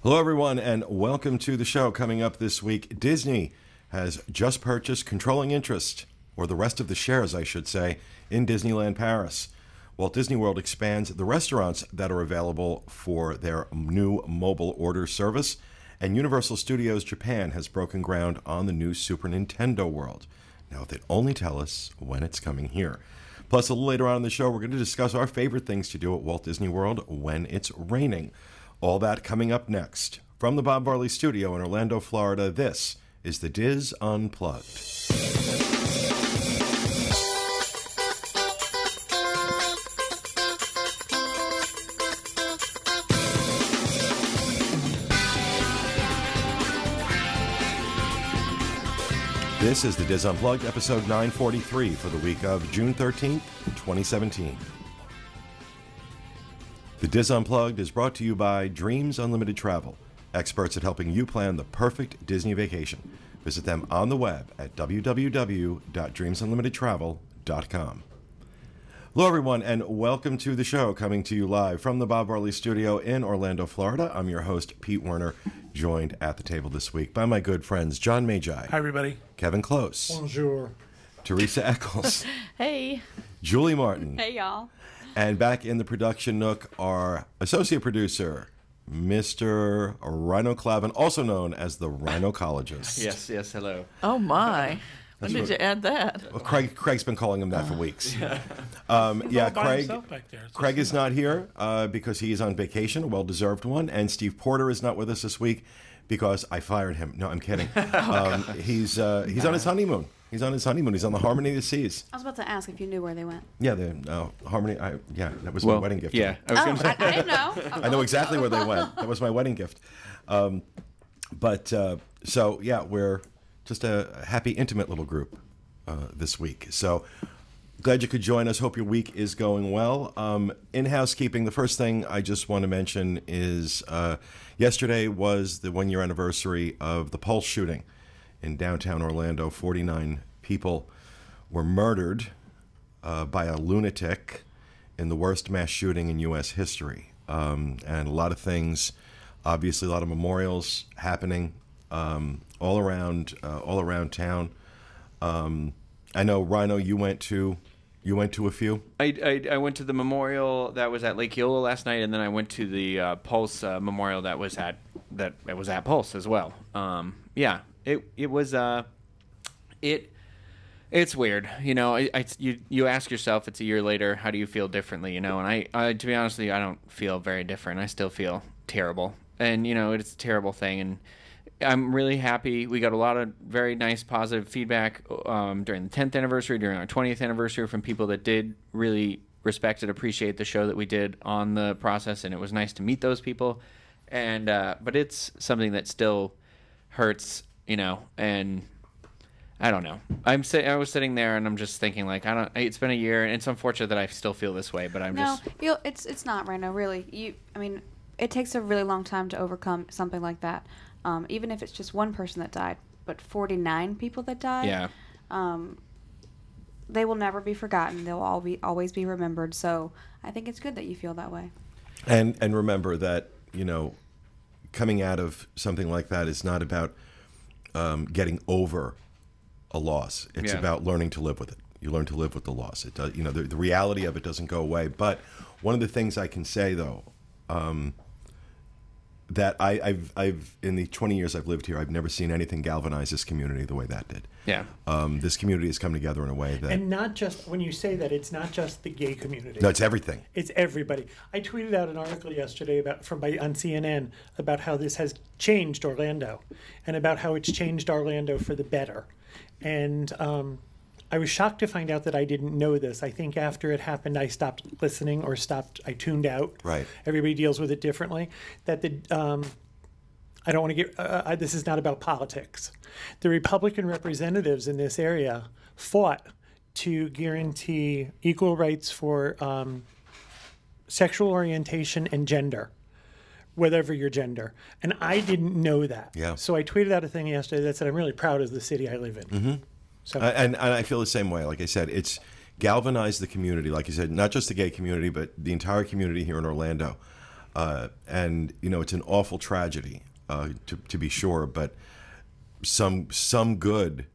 Hello, everyone, and welcome to the show. Coming up this week, Disney has just purchased controlling interest, or the rest of the shares, I should say, in Disneyland Paris. Walt Disney World expands the restaurants that are available for their new mobile order service, and Universal Studios Japan has broken ground on the new Super Nintendo World. Now, if they'd only tell us when it's coming here. Plus, a little later on in the show, we're going to discuss our favorite things to do at Walt Disney World when it's raining. All that coming up next. From the Bob Varley Studio in Orlando, Florida, this is the Diz Unplugged. This is the Diz Unplugged, episode 943 for the week of June 13th, 2017. The Diz Unplugged is brought to you by Dreams Unlimited Travel, experts at helping you plan the perfect Disney vacation. Visit them on the web at www.dreamsunlimitedtravel.com. Hello, everyone, and welcome to the show, coming to you live from the Bob Varley Studio in Orlando, Florida. I'm your host, Pete Werner, joined at the table this week by my good friends John Magi. Hi, everybody. Kevin Close. Bonjour. Teresa Eccles. Hey. Julie Martin. Hey, y'all. And back in the production nook, our associate producer, Mr. Rhino Clavin, also known as the Rhinocologist. Yes, hello. Oh, my. When did you add that? Well, Craig's been calling him that for weeks. By Craig. himself back there. Craig is not here because he is on vacation, a well-deserved one, and Steve Porter is not with us this week because I fired him. No, I'm kidding. He's on his honeymoon. He's on his honeymoon. He's on the Harmony of the Seas. I was about to ask if you knew where they went. Yeah, the Harmony. That was my wedding gift. Yeah, I was going to say. I didn't know. I know exactly where they went. That was my wedding gift. We're just a happy, intimate little group this week. So glad you could join us. Hope your week is going well. In housekeeping, the first thing I just want to mention is yesterday was the one-year anniversary of the Pulse shooting in downtown Orlando. 49 people were murdered by a lunatic in the worst mass shooting in U.S. history. And a lot of things, obviously a lot of memorials happening all around town. I know, Rhino, you went to a few. I went to the memorial that was at Lake Eola last night, and then I went to the Pulse memorial that was at Pulse as well. It's weird, you know. You ask yourself, it's a year later, how do you feel differently, you know? And I to be honest with you, I don't feel very different. I still feel terrible, and you know, it's a terrible thing. And I'm really happy. We got a lot of very nice, positive feedback during the 10th anniversary, during our 20th anniversary, from people that did really respect and appreciate the show that we did on the process, and it was nice to meet those people. And but it's something that still hurts, you know. And I don't know. I was sitting there, and I'm just thinking, like, it's been a year, and it's unfortunate that I still feel this way. But it's not, Rhino. Really, it takes a really long time to overcome something like that. Even if it's just one person that died, but 49 people that died, yeah, they will never be forgotten. They'll always be remembered. So I think it's good that you feel that way. And remember that, you know, coming out of something like that is not about getting over a loss. It's about learning to live with it. You learn to live with the loss. It does, you know, the reality of it doesn't go away. But one of the things I can say, though, that I've in the 20 years I've lived here, I've never seen anything galvanize this community the way that did. Yeah. This community has come together in a way that... And not just, when you say that, it's not just the gay community. No, it's everything. It's everybody. I tweeted out an article yesterday on CNN about how this has changed Orlando, and about how it's changed Orlando for the better. And I was shocked to find out that I didn't know this. I think after it happened, I stopped listening I tuned out. Right. Everybody deals with it differently. That I don't want to get, this is not about politics. The Republican representatives in this area fought to guarantee equal rights for sexual orientation and gender, whatever your gender. And I didn't know that. Yeah. So I tweeted out a thing yesterday that said, I'm really proud of the city I live in. Mm-hmm. So, and I feel the same way. Like I said, it's galvanized the community. Like you said, not just the gay community, but the entire community here in Orlando. And it's an awful tragedy, to be sure, but some good.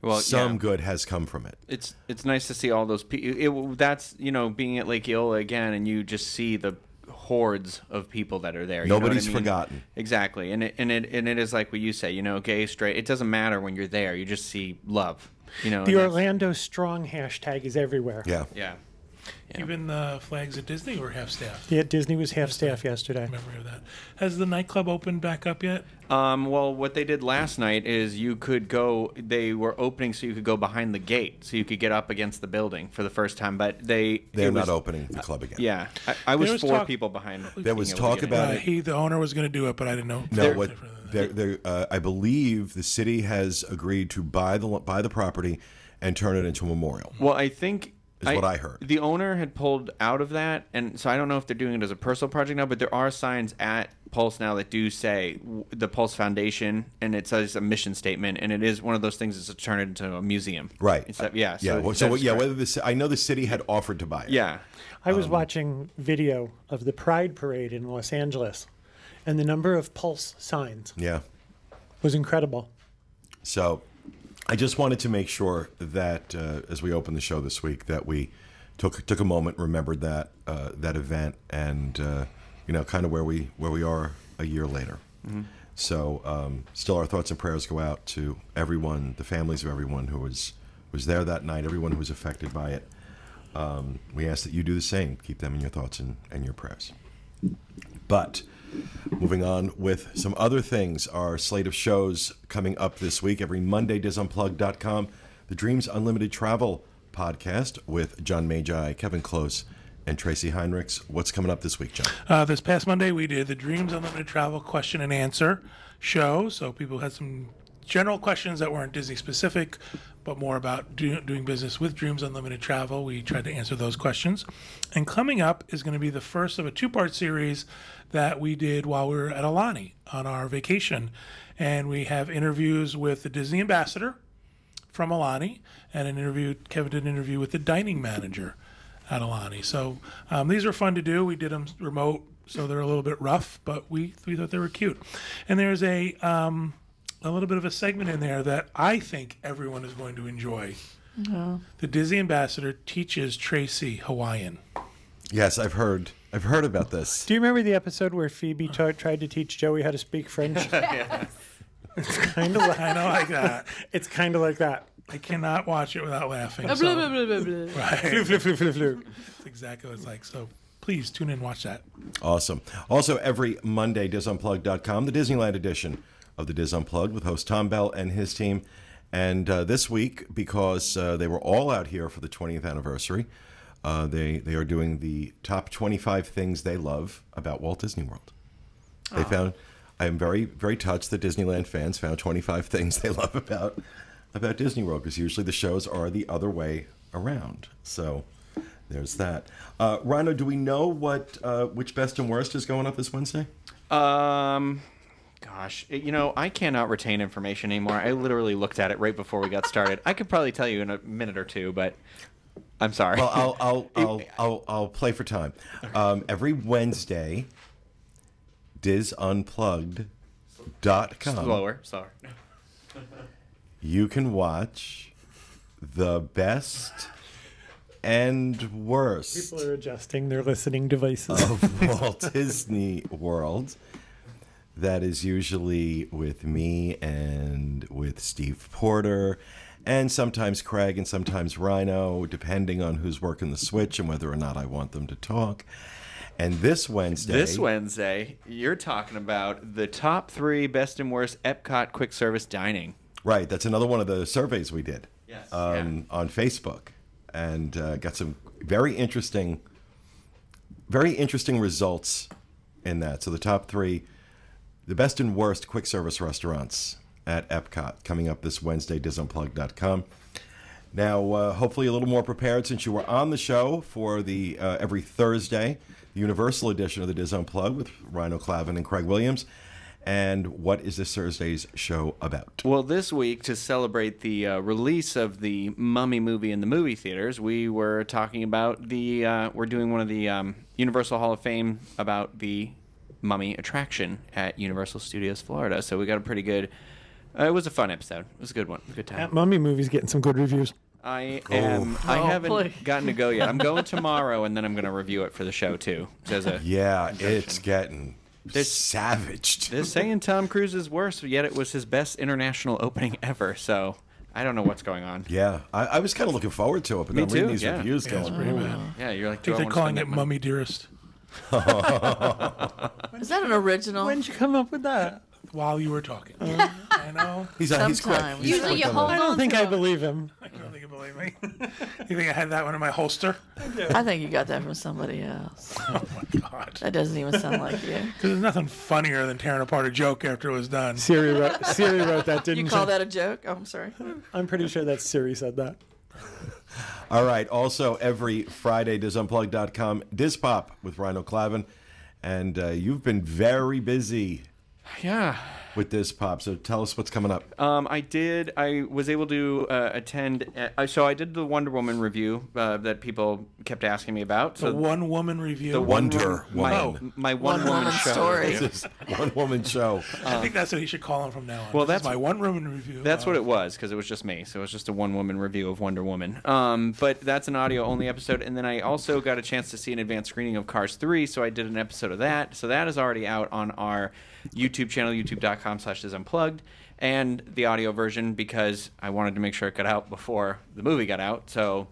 Well, Good has come from it. It's nice to see all those people. That's being at Lake Eola again, and you just see the hordes of people that are there. You know what I Nobody's mean? forgotten. Exactly, and it is like what you say. Gay, straight. It doesn't matter when you're there. You just see love. The Orlando Strong hashtag is everywhere. Yeah. Yeah. Even the flags at Disney were half staff. Yeah, Disney was half staff yesterday. Memory of that. Has the nightclub opened back up yet? Well, what they did last night is you could go. They were opening so you could go behind the gate, so you could get up against the building for the first time. But they're not opening the club again. Yeah, I was was 4 talk- people behind. There was being able to talk get in. about it. The owner was going to do it, but I didn't know. No, I believe the city has agreed to buy the property and turn it into a memorial. Well, I think is what I heard. The owner had pulled out of that, and so I don't know if they're doing it as a personal project now, but there are signs at Pulse now that do say the Pulse Foundation, and it says a mission statement, and it is one of those things that's to turn it into a museum. Right. Yeah. Yeah. I know the city had offered to buy it. Yeah. I was watching video of the Pride Parade in Los Angeles, and the number of Pulse signs Yeah. was incredible. So I just wanted to make sure that as we open the show this week, that we took a moment, remembered that event, and kind of where we are a year later. Mm-hmm. So still, our thoughts and prayers go out to everyone, the families of everyone who was there that night, everyone who was affected by it. We ask that you do the same. Keep them in your thoughts and your prayers. But moving on with some other things, our slate of shows coming up this week. Every Monday, DizUnplugged.com, the Dreams Unlimited Travel podcast with John Magi, Kevin Close, and Tracy Heinrichs. What's coming up this week, John? This past Monday, we did the Dreams Unlimited Travel question and answer show. So people had some general questions that weren't Disney specific, but more about doing business with Dreams Unlimited Travel. We tried to answer those questions. And coming up is going to be the first of a 2-part series that we did while we were at Alani on our vacation. And we have interviews with the Disney ambassador from Alani, and Kevin did an interview with the dining manager at Alani. So these were fun to do. We did them remote, so they're a little bit rough, but we thought they were cute. And there's a little bit of a segment in there that I think everyone is going to enjoy. Oh. The Disney ambassador teaches Tracy Hawaiian. Yes, I've heard about this. Do you remember the episode where Phoebe tried to teach Joey how to speak French? Yes. It's kind of like like that. It's kind of like that. I cannot watch it without laughing. Blah, blah, blah, blah, blah. Right. Flu, flu, flu, flu, flu. That's exactly what it's like. So please tune in and watch that. Awesome. Also, every Monday, DizUnplugged.com, the Disneyland edition of the Diz Unplugged with host Tom Bell and his team. And this week, because they were all out here for the 20th anniversary, they are doing the top 25 things they love about Walt Disney World. They found, I am very, very touched that Disneyland fans found 25 things they love about Disney World, because usually the shows are the other way around. So there's that. Rhino, do we know which best and worst is going up this Wednesday? Gosh, I cannot retain information anymore. I literally looked at it right before we got started. I could probably tell you in a minute or two, but I'm sorry. Well, I'll play for time. Every Wednesday, DizUnplugged.com. Slower, sorry. You can watch the best and worst People are adjusting their listening devices. of Walt Disney World. That is usually with me and with Steve Porter, and sometimes Craig and sometimes Rhino, depending on who's working the switch and whether or not I want them to talk. And this Wednesday, You're talking about the top 3 best and worst Epcot quick service dining. right? That's another one of the surveys we did Yes. on Facebook, and got some very interesting results in that. So the top 3. The best and worst quick service restaurants at Epcot coming up this Wednesday, DizUnplugged.com. Now, hopefully a little more prepared since you were on the show for the every Thursday, the Universal edition of the Diz Unplugged with Rhino Clavin and Craig Williams. And what is this Thursday's show about? Well, this week, to celebrate the release of the Mummy movie in the movie theaters, we were talking about we're doing one of the Universal Hall of Fame about the Mummy attraction at Universal Studios Florida. So we got a pretty good, it was a fun episode. It was a good one. Good time. That Mummy movie's getting some good reviews. I Oh, haven't boy. gotten to go yet. I'm going tomorrow, and then I'm going to review it for the show, too. Yeah, it's getting There's- savaged. They're saying Tom Cruise is worse, yet it was his best international opening ever. So I don't know what's going on. Yeah, I was kind of looking forward to it, but Me then reading too, these yeah. reviews Yeah, it's going, pretty bad. Yeah, you're like, I do think I they're want calling to it spend that money? Mummy Dearest. Is that an original? When'd you come up with that? While you were talking. I know. he's quick. Sometimes. He's Usually quick you on hold that. I don't on think to I him. believe him. I don't think you believe me. You think I had that one in my holster? I think you got that from somebody else. Oh my God. That doesn't even sound like you. Because there's nothing funnier than tearing apart a joke after it was done. Siri wrote that, didn't You call that a joke? Oh, I'm sorry. I'm pretty sure that Siri said that. All right. Also, every Friday, DizUnplugged.com, DizPop with Rhino Clavin. And you've been very busy Yeah. with DizPop, so tell us what's coming up. I was able to attend. So I did the Wonder Woman review that people kept asking me about. The So one woman review. the Wonder my, Woman. my One one woman woman show. story. This is one woman show. I think that's what he should call him from now on. Well, This is that's- my one woman review. That's what it was, because it was just me. So it was just a one-woman review of Wonder Woman. But that's an audio-only episode. And then I also got a chance to see an advanced screening of Cars 3, so I did an episode of that. So that is already out on our YouTube channel, youtube.com/DizUnplugged, and the audio version, because I wanted to make sure it got out before the movie got out. So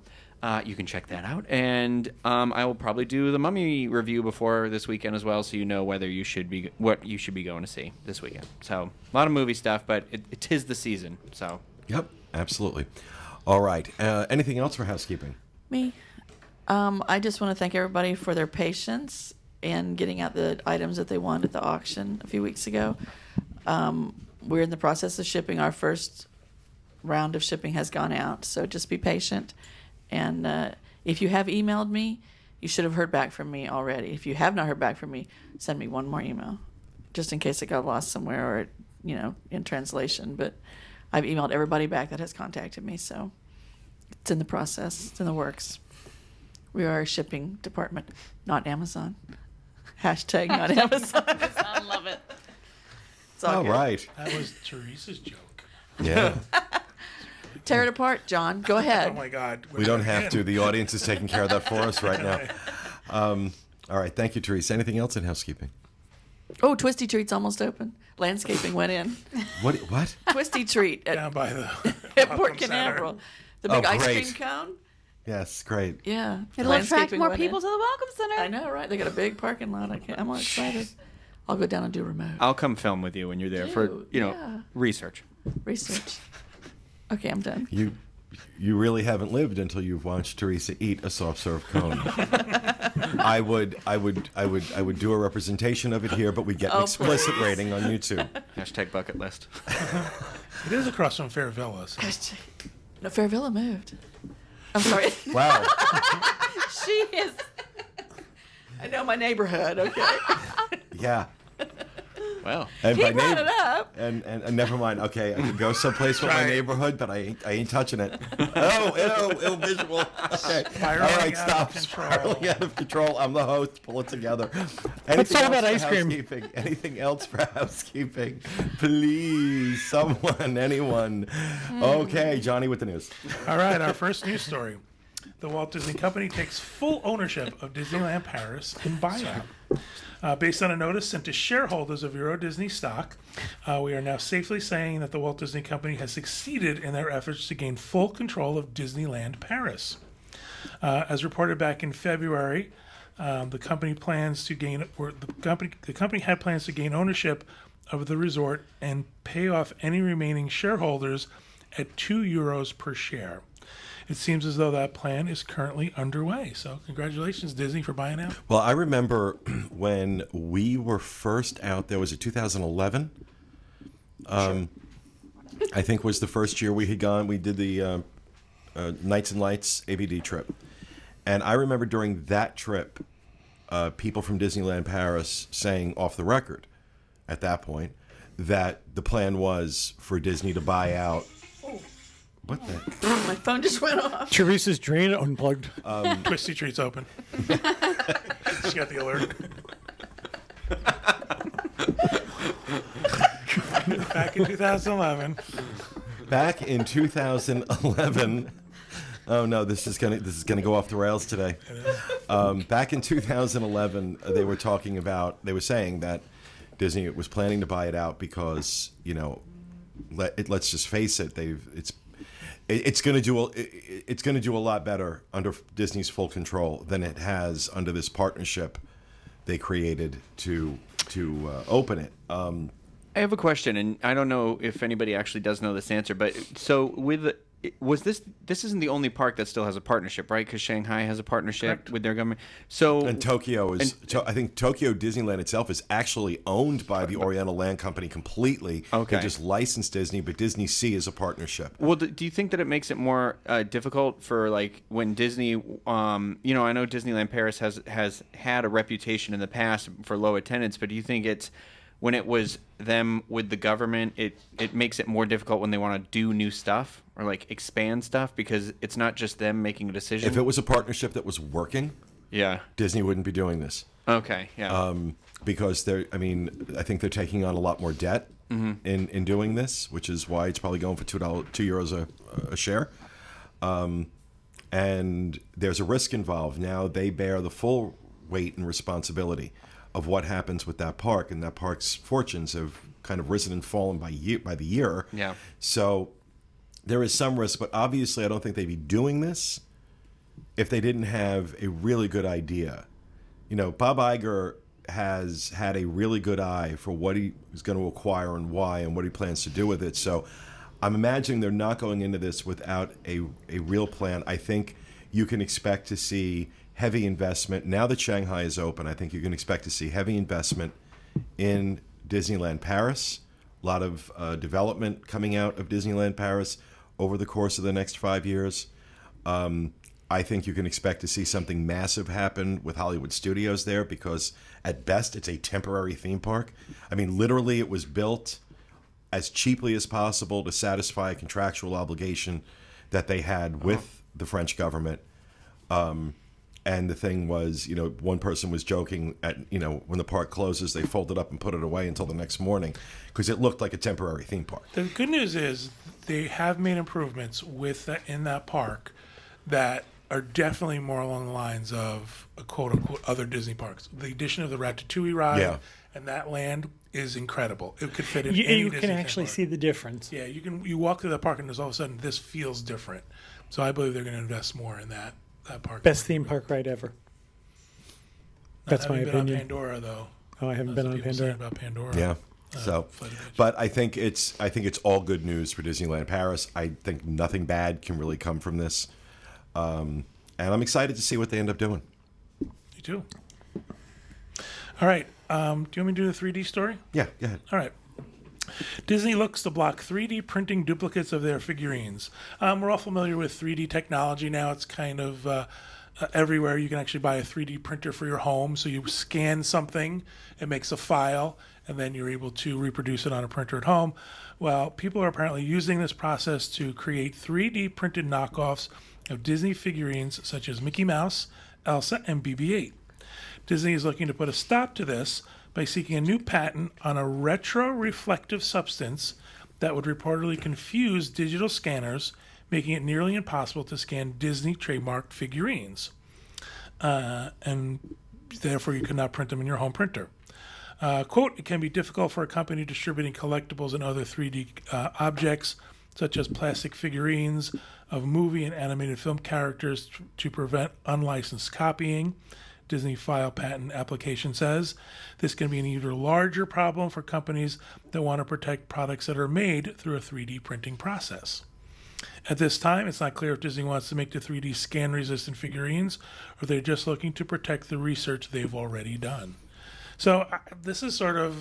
you can check that out. And I will probably do the Mummy review before this weekend as well, so you know what you should be going to see this weekend. So a lot of movie stuff, but it is the season. So Yep, absolutely. All right. Anything else for housekeeping? Me? I just want to thank everybody for their patience in getting out the items that they wanted at the auction a few weeks ago. We're in the process of shipping. Our first round of shipping has gone out, so just be patient. And if you have emailed me, you should have heard back from me already. If you have not heard back from me, send me one more email, just in case it got lost somewhere or, in translation. But I've emailed everybody back that has contacted me, so it's in the process. It's in the works. We are a shipping department, not Amazon. Hashtag not Amazon. I love it. It's all All good. right. That was Teresa's joke. Yeah. Tear it apart, John. Go Oh ahead. my God. We don't have to. The audience is taking care of that for us right now. All right. Thank you, Teresa. Anything else in housekeeping? Oh, Twisty Treat's almost open. Landscaping went in. What? Twisty Treat Down by the at Welcome Port Center. Canaveral. The big Oh, ice great. cream cone. Yes, great. Yeah. It'll attract Landscaping more went people in. to the Welcome Center. I know, right? They got a big parking lot. I'm all excited. I'll go down and do remote I'll come film with you when you're there for Dude, you know yeah. research. research. Okay, I'm done. You really haven't lived until you've watched Teresa eat a soft serve cone. I would do a representation of it here, but we'd get an Oh, explicit please. rating on YouTube. Hashtag bucket list. It is across from Fair Villa. So. No, Fair Villa moved. I'm sorry. Wow. She is. I know my neighborhood. Okay. Yeah. Well, And He by brought neighbor- it up. And never mind. Okay, I could go someplace with my Right. neighborhood, but I ain't touching it. Oh, ill visual. Okay. All Spiraling right, out stop. of control. Spiraling out of control. I'm the host. Pull it together. Let's Anything talk about else for ice cream. housekeeping? Anything else for housekeeping? Please, someone, anyone. Okay, Johnny with the news. All right, our first news story. The Walt Disney Company takes full ownership of Disneyland Paris in buyout. Based on a notice sent to shareholders of Euro Disney stock, we are now safely saying that the Walt Disney Company has succeeded in their efforts to gain full control of Disneyland Paris. As reported back in February, the company had plans to gain ownership of the resort and pay off any remaining shareholders at €2 per share. It seems as though that plan is currently underway. So congratulations, Disney, for buying out. Well, I remember when we were first out there, was it 2011? I think was the first year we had gone. We did the Nights and Lights ABD trip. And I remember during that trip, people from Disneyland Paris saying off the record at that point that the plan was for Disney to buy out. What the? My phone just went off. Teresa's drain unplugged. Twisty Treat's open. She got the alert. Back in 2011. Back in 2011. Oh no, this is gonna go off the rails today. Back in 2011, they were saying that Disney was planning to buy it out because, let's just face it, it's going to do a lot better under Disney's full control than it has under this partnership they created to open it. I have a question, and I don't know if anybody actually does know this answer, but so this isn't the only park that still has a partnership, right? Because Shanghai has a partnership Correct. with their government. So And Tokyo I think Tokyo Disneyland itself is actually owned by the Oriental Land Company completely. Okay. They just licensed Disney, but Disney Sea is a partnership. Well, do you think that it makes it more difficult for like when Disney, I know Disneyland Paris has had a reputation in the past for low attendance, but do you think it's when it was them with the government, it makes it more difficult when they want to do new stuff or like expand stuff because it's not just them making a decision? If it was a partnership that was working, Yeah. Disney wouldn't be doing this. Okay. Yeah. Because I think they're taking on a lot more debt in doing this, which is why it's probably going for €2 a share. And there's a risk involved. Now they bear the full weight and responsibility of what happens with that park, and that park's fortunes have kind of risen and fallen by the year. Yeah. So there is some risk, but obviously I don't think they'd be doing this if they didn't have a really good idea. Bob Iger has had a really good eye for what he is going to acquire and why and what he plans to do with it. So I'm imagining they're not going into this without a real plan. I think you can expect to see heavy investment. Now that Shanghai is open, I think you can expect to see heavy investment in Disneyland Paris. A lot of development coming out of Disneyland Paris over the course of the next 5 years. I think you can expect to see something massive happen with Hollywood Studios there because at best it's a temporary theme park. I mean, literally it was built as cheaply as possible to satisfy a contractual obligation that they had with the French government. And the thing was, one person was joking at, when the park closes, they fold it up and put it away until the next morning because it looked like a temporary theme park. The good news is they have made improvements in that park that are definitely more along the lines of a quote-unquote other Disney parks. The addition of the Ratatouille ride and that land is incredible. It could fit in any You Disney can theme actually park. see the difference. Yeah, you walk through the park and there's all of a sudden this feels different. So I believe they're going to invest more in that park. Best theme park ride ever. That's my Been opinion. on Pandora though. Oh, I haven't That's been what on people say Pandora. about Pandora. Yeah. Flight of Passage. But I think it's all good news for Disneyland Paris. I think nothing bad can really come from this. And I'm excited to see what they end up doing. Me too. All right. Do you want me to do the 3D story? Yeah, go ahead. All right. Disney looks to block 3D printing duplicates of their figurines. We're all familiar with 3D technology now. It's kind of everywhere. You can actually buy a 3D printer for your home. So you scan something, it makes a file, and then you're able to reproduce it on a printer at home. Well, people are apparently using this process to create 3D printed knockoffs of Disney figurines such as Mickey Mouse, Elsa, and BB-8. Disney is looking to put a stop to this by seeking a new patent on a retro-reflective substance that would reportedly confuse digital scanners, making it nearly impossible to scan Disney trademarked figurines. And therefore, you cannot print them in your home printer. Quote, it can be difficult for a company distributing collectibles and other 3D objects, such as plastic figurines of movie and animated film characters to prevent unlicensed copying. Disney file patent application says this can be an even larger problem for companies that want to protect products that are made through a 3D printing process. At this time, it's not clear if Disney wants to make the 3D scan-resistant figurines or if they're just looking to protect the research they've already done. So this is sort of,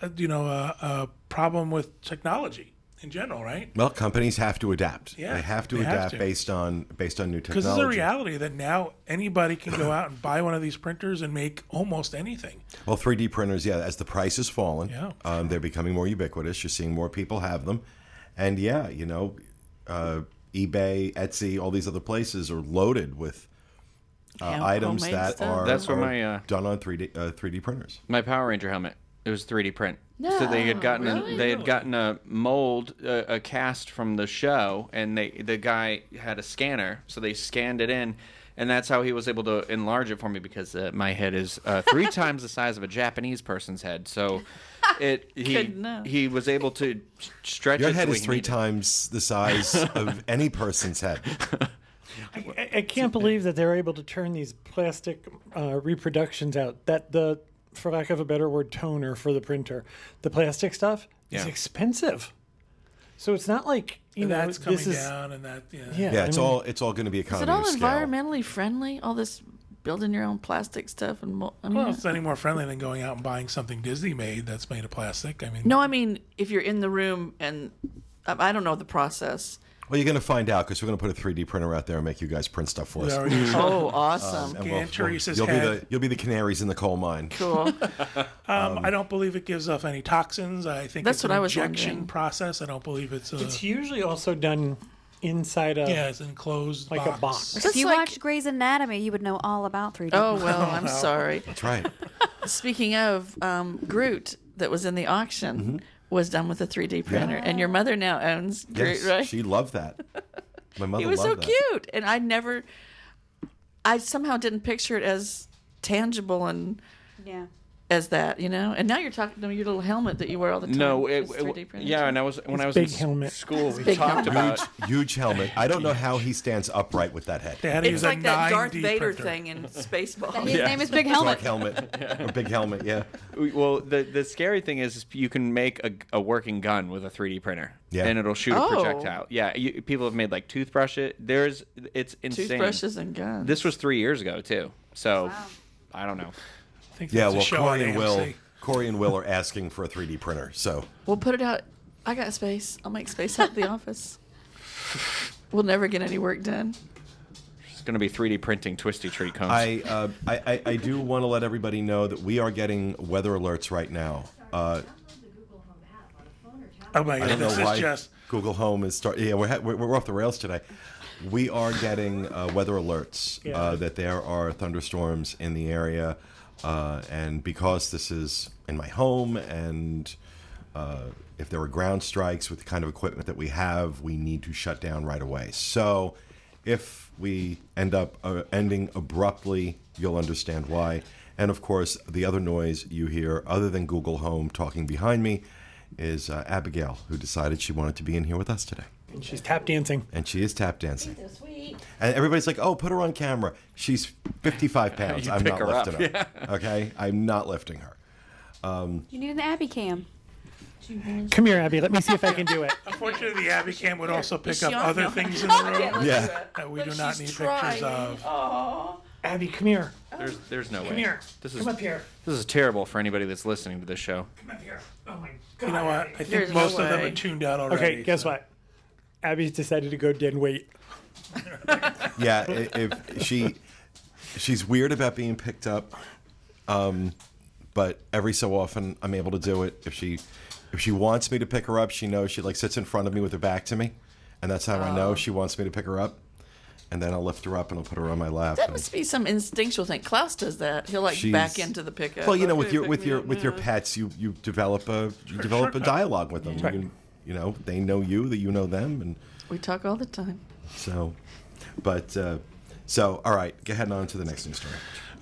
a problem with technology in general, right? Well, companies have to adapt. Yeah, they have to they have adapt to. based on new technology. Because it's a reality that now anybody can go out and buy one of these printers and make almost anything. Well, 3D printers, yeah, as the price has fallen, Yeah. they're becoming more ubiquitous. You're seeing more people have them. And yeah, eBay, Etsy, all these other places are loaded with items Homemade that stuff. are, That's where are my, done on 3D printers. My Power Ranger helmet. It was 3D print. So they had No, gotten really? they had gotten a mold, a cast from the show, and the guy had a scanner, so they scanned it in, and that's how he was able to enlarge it for me because my head is 3 times the size of a Japanese person's head. So Couldn't know. he was able to stretch Your it. head so is he 3 needed- times the size of any person's head. I can't believe that they're able to turn these plastic reproductions out. That for lack of a better word, toner for the printer, the plastic stuff is Yeah. expensive. So it's not like And that's coming this is down, and that yeah. Yeah, I it's mean, all going to be Is economy it all of scale. environmentally friendly? All this building your own plastic stuff and I mean, well, it's any more friendly than going out and buying something Disney made that's made of plastic. I mean, no, I mean if you're in the room and I don't know the process. Well, you're going to find out because we're going to put a 3D printer out there and make you guys print stuff for we us. already Oh, awesome! And Aunt Teresa's you'll head. be the canaries in the coal mine. Cool. I don't believe it gives off any toxins. I think That's it's what an I was injection wondering. process. I don't believe it's a it's usually also done inside a it's an enclosed like a box. If That's you like- watched Grey's Anatomy, you would know all about 3D. Oh well, I'm sorry. That's right. Speaking of Groot, that was in the auction, was done with a 3D printer, and your mother now owns Groot, Yes, right? she loved that. My mother He was so loved that. cute, and I somehow didn't picture it as tangible and Yeah. as that, And now you're talking to your little helmet that you wear all the time. No, is 3D printed. yeah, and when I was big in helmet. school, we big talked helmet. about Huge helmet. I don't know how he stands upright with that head. They had to It's use like a that 9D Darth Vader printer. thing in Spaceballs. His name is Big Helmet. Dark helmet. Or big helmet, yeah. Well, the scary thing is you can make a working gun with a 3D printer, Yeah. and it'll shoot Oh. a projectile. Yeah, people have made like toothbrushes. It's insane. Toothbrushes and guns. This was 3 years ago too, so Wow. I don't know. I think Yeah, there's a well, show Corey on and AMC. Will are asking for a 3D printer. So We'll put it out. I got space. I'll make space out of the office. We'll never get any work done. It's going to be 3D printing twisty tree cones. I do want to let everybody know that we are getting weather alerts right now. Oh my I god, don't know this why is just Google Home is starting. Yeah, we're off the rails today. We are getting weather alerts that there are thunderstorms in the area, and because this is in my home, and if there are ground strikes with the kind of equipment that we have, we need to shut down right away. So, if we end up ending abruptly, you'll understand why. And of course, the other noise you hear, other than Google Home talking behind me, is Abigail, who decided she wanted to be in here with us today. And she's tap dancing. And she is tap dancing. Sweet. And everybody's like, oh, put her on camera. She's 55 pounds. You I'm pick not her up, lifting her. Okay? I'm not lifting her. You need an Abby cam. Come here, Abby. Let me see if I can do it. unfortunately the Abby cam would also pick she up on? other No. things in the room Yeah. that we Look, do not she's need trying. pictures of. Abby, come here. There's no way. Come here. This Come is up here. this is terrible for anybody that's listening to this show. Come up here. Oh my God. You know what? I think There's no most of them way. are tuned out already. Okay, guess so- what? Abby's decided to go dead weight. Yeah, if she's weird about being picked up, but every so often I'm able to do it. If she wants me to pick her up, she knows she like sits in front of me with her back to me, and that's how I know she wants me to pick her up. And then I'll lift her up and I'll put her on my lap. That and- must be some instinctual thing. Klaus does that. He'll like She's- back into the pickup. Well, you know, Okay, with pick your me up now. pets, you develop a dialogue with them. Right. You know, they know you, that you know them, and We talk all the time. so. But so all right, go ahead and on to the next news story.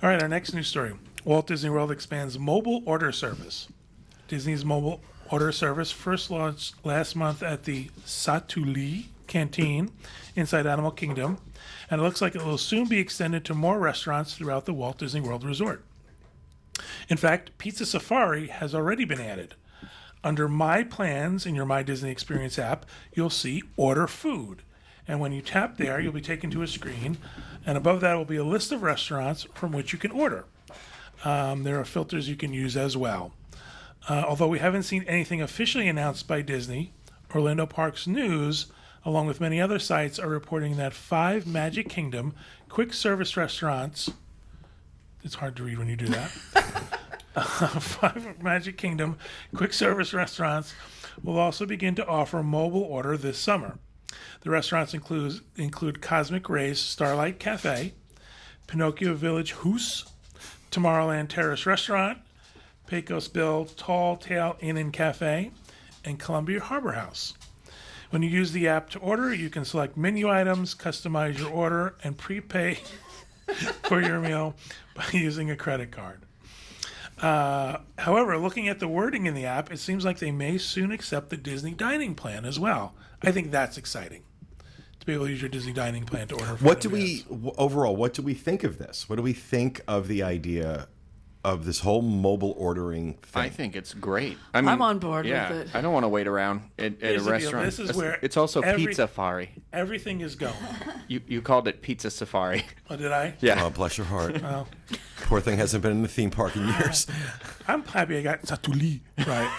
All right, our next news story. Walt Disney World expands mobile order service. Disney's mobile order service first launched last month at the Satuli Canteen inside Animal Kingdom, and it looks like it will soon be extended to more restaurants throughout the Walt Disney World Resort. In fact, Pizza Safari has already been added. Under My Plans in your My Disney Experience app, you'll see Order Food. And when you tap there, you'll be taken to a screen, and above that will be a list of restaurants from which you can order. There are filters you can use as well. Although we haven't seen anything officially announced by Disney Orlando Parks News, along with many other sites, are reporting that 5 Magic Kingdom quick service restaurants. It's hard to read when you do that. 5 Magic Kingdom quick service restaurants will also begin to offer mobile order this summer. The restaurants include Cosmic Ray's Starlight Café, Pinocchio Village House, Tomorrowland Terrace Restaurant, Pecos Bill Tall Tale Inn and Cafe, and Columbia Harbor House. When you use the app to order, you can select menu items, customize your order, and prepay for your meal by using a credit card. However, looking at the wording in the app, it seems like they may soon accept the Disney dining plan as well. I think that's exciting, to be able to use your Disney dining plan to order. What do we think of this? What do we think of the idea of this whole mobile ordering thing? I think it's great. I mean, I'm on board yeah, with it. I don't want to wait around at a the deal. restaurant. This is where it's also Pizza Safari. Everything is going. You called it Pizza Safari. Oh, did I? Yeah. Oh, bless your heart. Oh. Poor thing hasn't been in the theme park in years. I'm happy I got Satuli right.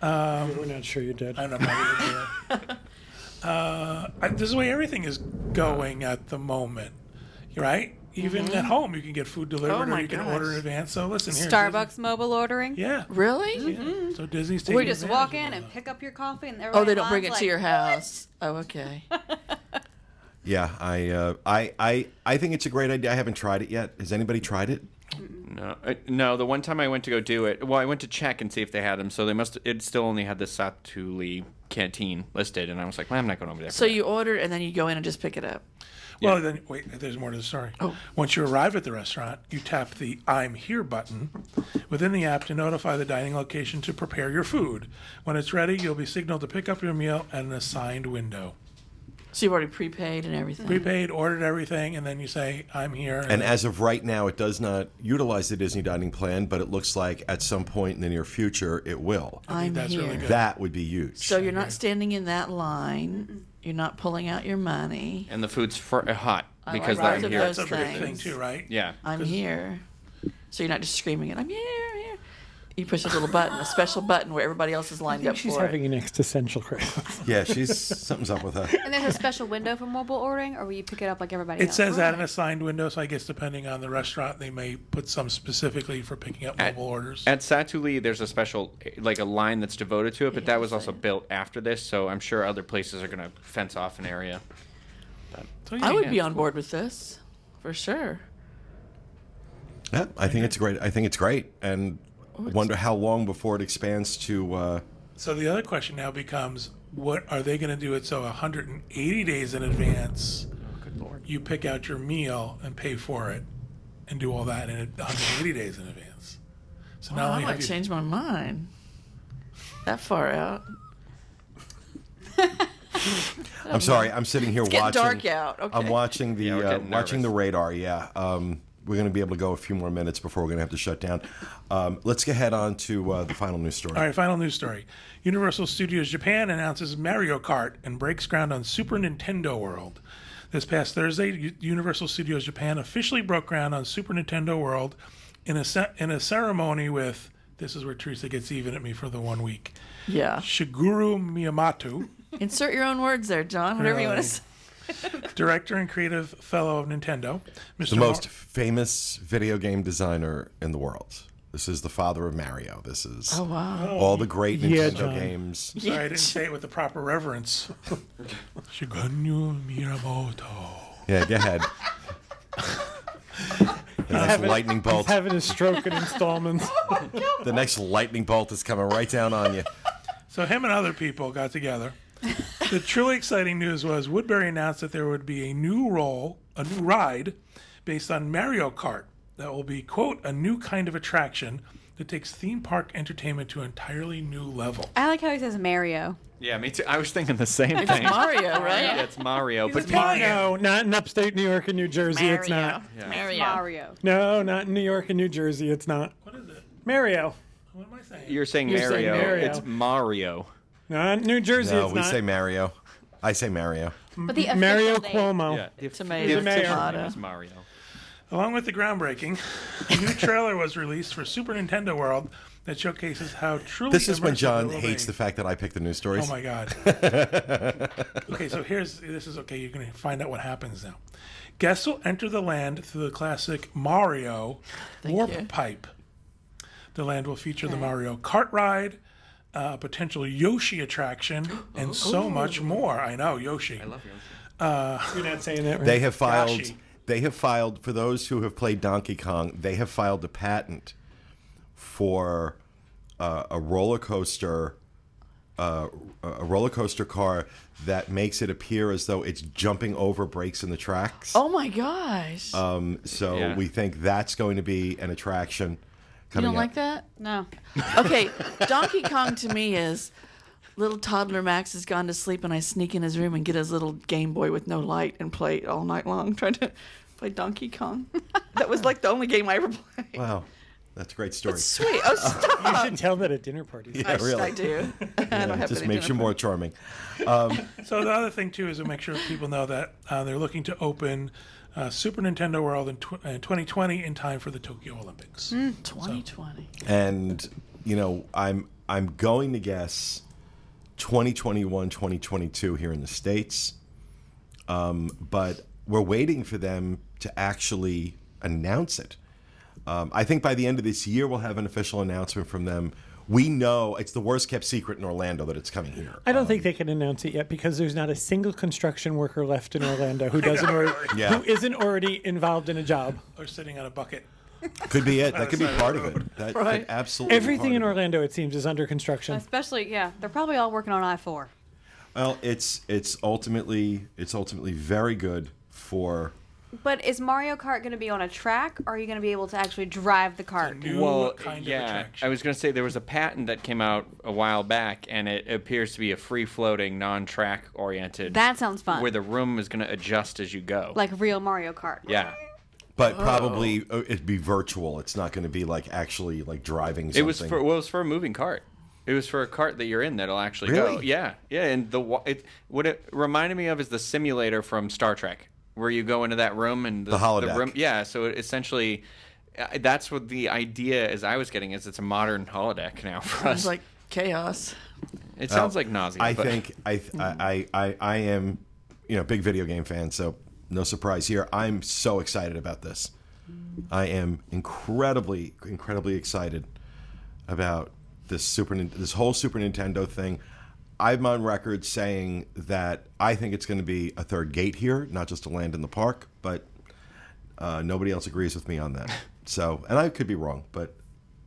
We're not sure you did. I'm not even there. This is the way everything is going at the moment, right? Even at home, you can get food delivered, Oh or my you can gosh. order in advance. So listen here, Starbucks mobile ordering. Disney, yeah. Really? Yeah. So Disney's taking. We just advantage walk of in all and that. pick up your coffee, and Oh, they don't bring it to your house. Oh, okay. Yeah, I think it's a great idea. I haven't tried it yet. Has anybody tried it? No. The one time I went to go do it, well, I went to check and see if they had them. So it still only had the Satuli canteen listed, and I was like, well, I'm not going over there. So you order and then you go in and just pick it up. Well, then wait. There's more to the story. Oh. Once you arrive at the restaurant, you tap the "I'm Here" button within the app to notify the dining location to prepare your food. When it's ready, you'll be signaled to pick up your meal at an assigned window. So you've already prepaid and everything. Prepaid, ordered everything, and then you say, "I'm here." And as of right now, it does not utilize the Disney dining plan, but it looks like at some point in the near future it will. I'm that's here. really good. That would be huge. So you're not standing in that line. You're not pulling out your money. And the food's hot I because like I'm both of here. those That's a big thing things. too, right? Yeah. I'm here. So you're not just screaming it. I'm here. You push a little button, a special button where everybody else is I lined think up she's for having it. an existential crisis. Yeah, something's up with her. And there's a special window for mobile ordering, or will you pick it up like everybody It else? says at an assigned window, so I guess depending on the restaurant, they may put some specifically for picking up mobile orders. At Satuli, there's a special, like a line that's devoted to it, but that was also built after this, so I'm sure other places are going to fence off an area. So, yeah, I would yeah, be it's on board with this, for sure. Yeah, I think it's great. I think it's great, and wonder how long before it expands to. So the other question now becomes, what are they going to do it so 180 days in advance, Good Lord. you pick out your meal and pay for it and do all that in 180 days in advance? So Well, not I only might have you... change my mind. That far out. I'm sorry. I'm sitting here getting watching. dark out. Okay. I'm watching Yeah, we're the getting watching the nervous. radar. Yeah. We're going to be able to go a few more minutes before we're going to have to shut down. Let's get head on to the final news story. All right, final news story. Universal Studios Japan announces Mario Kart and breaks ground on Super Nintendo World. This past Thursday, Universal Studios Japan officially broke ground on Super Nintendo World in a ceremony with, this is where Teresa gets even at me for the 1 week, Yeah. Shigeru Miyamoto, Insert your own words there, John. Whatever you want Really? to say. director and creative fellow of Nintendo. Mr. The most famous video game designer in the world. This is the father of Mario. This is Oh, wow. all the great Yeah, Nintendo John. games. Sorry, I didn't say it with the proper reverence. Shigeru Miyamoto. Yeah, go ahead. The next lightning bolt. He's having a stroke in installments. The next lightning bolt is coming right down on you. So him and other people got together. The truly exciting news was Woodbury announced that there would be a new ride based on Mario Kart that will be, quote, a new kind of attraction that takes theme park entertainment to an entirely new level. I like how he says Mario. Yeah, me too. I was thinking the same It's thing. Mario, right? Yeah, it's Mario, but No, not in upstate New York and New Jersey. It's not. Mario. Mario. No, not in New York and New Jersey. It's not. What is it? Mario. What am I saying? you're saying You're Mario. saying Mario. It's Mario. Not in New Jersey. No, it's we not. say Mario. I say Mario. But the Mario official name. Cuomo. Yeah, the Tomato, official tomato. name is Mario. Along with the groundbreaking, a new trailer was released for Super Nintendo World that showcases how truly This is when immersive John it will hates be. the fact that I pick the news stories. Oh my God. Okay, so this is okay. You're going to find out what happens now. Guests will enter the land through the classic Mario warp you. pipe. The land will feature the Mario Kart ride, a potential Yoshi attraction, and so much more. I know, Yoshi. I love Yoshi. You're not saying that right. They have filed. Gashi. They have filed for those who have played Donkey Kong. They have filed a patent for a roller coaster, a roller coaster car that makes it appear as though it's jumping over breaks in the tracks. Oh my gosh. So Yeah. we think that's going to be an attraction you coming don't up. like that? No. Okay, Donkey Kong to me is little toddler Max has gone to sleep and I sneak in his room and get his little Game Boy with no light and play it all night long trying to play Donkey Kong. That was like the only game I ever played. Wow, that's a great story. It's sweet. Oh, stop. You should tell that at dinner parties. Yeah, really. I do. I don't have Just any makes you dinner more charming. So the other thing too is to make sure people know that they're looking to open Super Nintendo World in 2020 in time for the Tokyo Olympics. 2020. And you know, I'm going to guess 2021, 2022 here in the States. But we're waiting for them to actually announce it. I think by the end of this year, we'll have an official announcement from them. We know it's the worst kept secret in Orlando that it's coming here. I don't think they can announce it yet because there's not a single construction worker left in Orlando who doesn't Yeah. who isn't already involved in a job. Or sitting on a bucket. Could be it. That could be part of it. That Right. could absolutely be Everything part in of it. Orlando, it seems, is under construction. Especially, yeah, they're probably all working on I-4. Well, it's ultimately very good for. But is Mario Kart going to be on a track, or are you going to be able to actually drive the cart? New kind of yeah. attraction. I was going to say there was a patent that came out a while back, and it appears to be a free-floating, non-track oriented. That sounds fun. Where the room is going to adjust as you go. Like real Mario Kart. Yeah. But probably it'd be virtual. It's not going to be like actually like driving something. It was for a moving cart. It was for a cart that you're in that'll actually go. Really? Yeah, yeah. And what it reminded me of is the simulator from Star Trek, where you go into that room and The holodeck. room. Yeah. So it essentially, that's what the idea is. I was getting is it's a modern holodeck now for us. Sounds like chaos. It sounds like nausea. I but think I am, big video game fan, so no surprise here. I'm so excited about this. I am incredibly excited about this whole Super Nintendo thing. I'm on record saying that I think it's going to be a third gate here, not just a land in the park, but nobody else agrees with me on that. So, and I could be wrong, but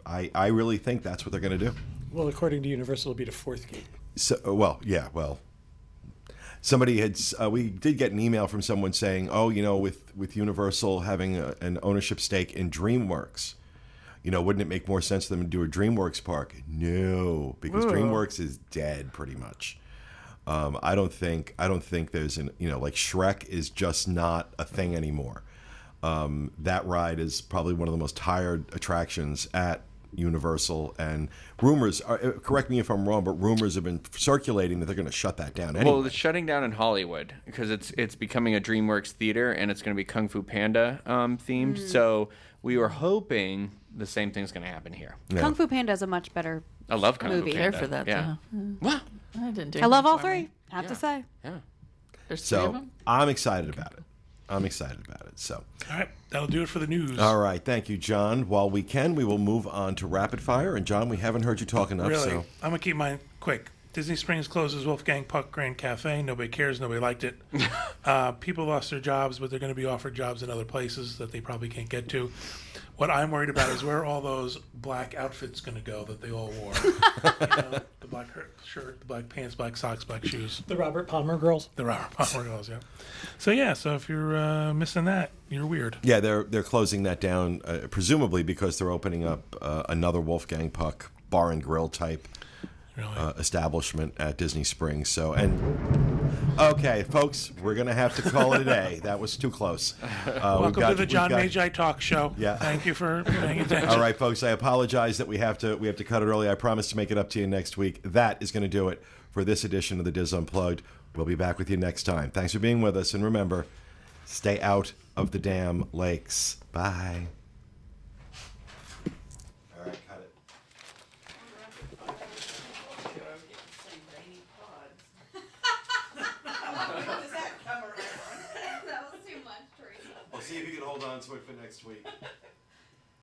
I really think that's what they're going to do. Well, according to Universal, it'll be the fourth gate. So, well, somebody had. We did get an email from someone saying, "Oh, with Universal having an ownership stake in DreamWorks, wouldn't it make more sense for them to do a DreamWorks park?" No, because DreamWorks is dead pretty much. I don't think there's like Shrek is just not a thing anymore. That ride is probably one of the most tired attractions at Universal, and rumors correct me if I'm wrong, but rumors have been circulating that they're going to shut that down anyway. Well, it's shutting down in Hollywood because it's becoming a DreamWorks theater and it's going to be Kung Fu Panda themed. So we were hoping the same thing's going to happen here. Yeah. Kung Fu Panda is a much better I love Kung movie. Fu Care Panda. for that, Yeah. What? I didn't do I love anything all for me. three, have to say. Yeah. There's three of So them? I'm excited about it. So, All right, that'll do it for the news. all right, thank you, John. While we can, we will move on to rapid fire. And John, we haven't heard you talk enough. Really, So I'm gonna keep mine quick. Disney Springs closes Wolfgang Puck Grand Café. Nobody cares. Nobody liked it. People lost their jobs, but they're going to be offered jobs in other places that they probably can't get to. What I'm worried about is where are all those black outfits going to go that they all wore? The black shirt, the black pants, black socks, black shoes. The Robert Palmer girls. The Robert Palmer girls, yeah. So if you're missing that, you're weird. yeah, they're closing that down, presumably because they're opening up another Wolfgang Puck bar and grill type Really. establishment at Disney Springs. So, okay, folks, we're gonna have to call it a day. That was too close. Welcome to the John Magi Talk Show. Yeah. Thank you for paying attention. All right, folks. I apologize that we have to cut it early. I promise to make it up to you next week. That is going to do it for this edition of the Diz Unplugged. We'll be back with you next time. Thanks for being with us, and remember, stay out of the damn lakes. Bye. All right, cut it. on to it for next week.